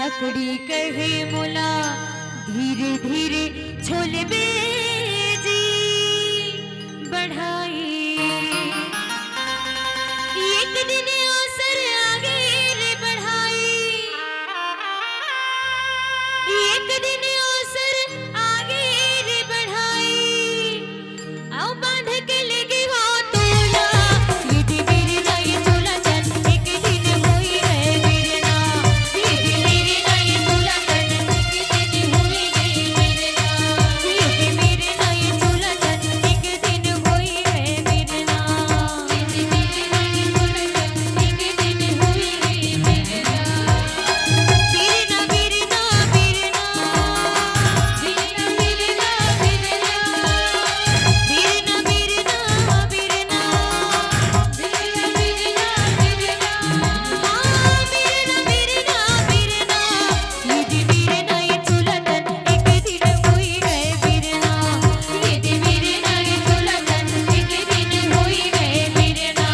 लकड़ी कहे मोला धीरे धीरे छोले बेजी बढ़ाई। एक दिन असर आगे रे बढ़ाई, एक दिन असर आगे रे बढ़ाई। आओ बांध के लेके हो तोला ये मेरे ना ये चोला चल एक दिन हुई है मेरे ना, ये मेरे ना ये चोला चल एक दिन हुई है मेरे ना, ये मेरे ना ये चोला चल एक दिन हुई है मेरे ना, ये मेरे ना ये चोला चल एक दिन हुई है मेरे ना। मेरे ना मेरे ना मेरे ना मेरे ना मेरे ना मेरे ना मेरे ना मेरे ना मेरे ना मेरे ना मेरे ना हाँ मेरे ना मेरे ना मेरे ना ये मेरे ना ये चोला चल एक दिन हुई है मेरे ना, ये मेरे ना ये चोला चल एक दिन हुई है मेरे ना,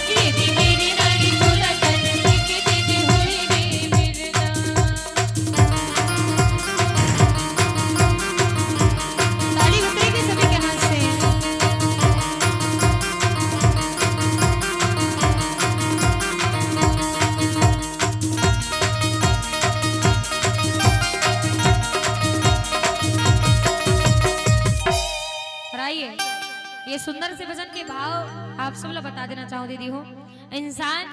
ये मेरे ना ये चोला चल एक दिन हुई है मेरे ना। ताली उतरेगी सभी के हाथ से। और आइए ये सुंदर से भजन के भाव आप सब लोग बता देना चाहूं दीदी हो। इंसान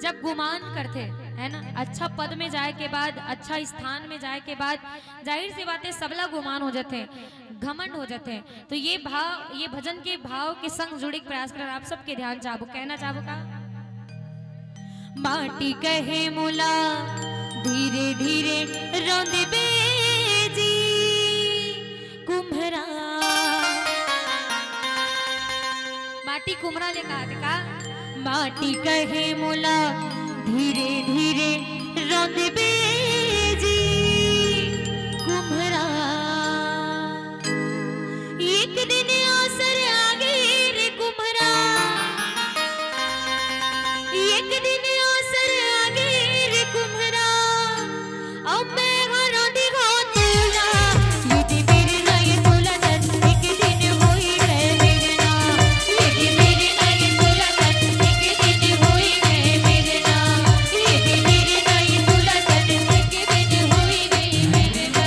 जब गुमान करते है ना, अच्छा पद में जाए के बाद, अच्छा स्थान में जाए के बाद, जाहिर सी बात है सबला गुमान हो जाते हैं, घमंड हो जाते हैं। तो ये भाव, ये भजन के भाव के संग जुड़े के प्रयास कर आप सबके ध्यान चाहबो, कहना चाहबो का माटी कहे मोला धीरे धीरे रौंद बेजी कुम्हरा। माटी कुम्हरा ले कहा थे का, माटी कहे मोला धीरे धीरे रौंद बेजी कुम्हरा। एक दिन असर आगे रे कुम्हरा, एक दिन असर आगे रे कुम्हरा। अब मैं रौंदी हो तोला ये मेरे ना ये चोला चल एक दिन हुई है मेरे ना, ये मेरे ना ये चोला चल एक दिन हुई है मेरे ना, ये मेरे ना ये चोला चल एक दिन हुई है मेरे ना।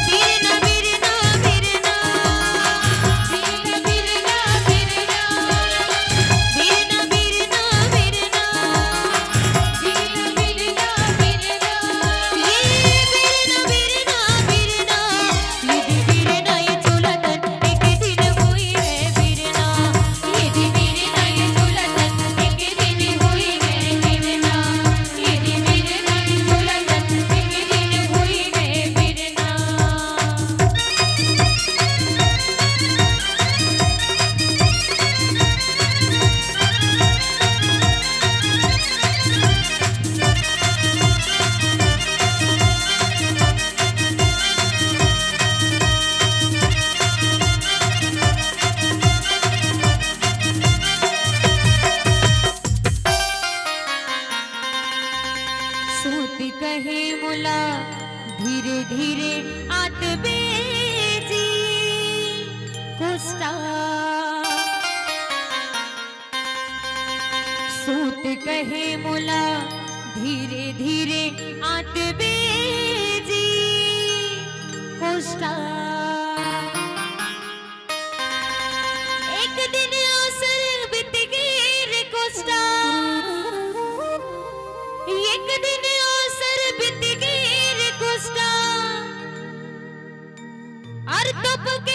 मेरे ना मेरे ना मेरे ना मेरे ना मेरे ना मेरे ना मेरे ना मेरे ना मेरे ना मेरे ना मेरे ना मेरे ना ये मेरे ना मेरे ना मेरे ना ये मेरे ना ये चोला चल एक दिन हुई है मेरे ना, ये मेरे ना ये चोला चल एक दिन हुई है मेरे ना, ये मेरे ना ये चोला चल एक दिन हुई है मेरे ना। सूत कहे मोला धीरे धीरे आत बेजी कुष्टा। सूत कहे मोला धीरे धीरे आत बेजी कुष्टा। एक दिन असर बीत गई रे कुष्टा, एक दिन असर बीत गई रे कुष्टा। और तप के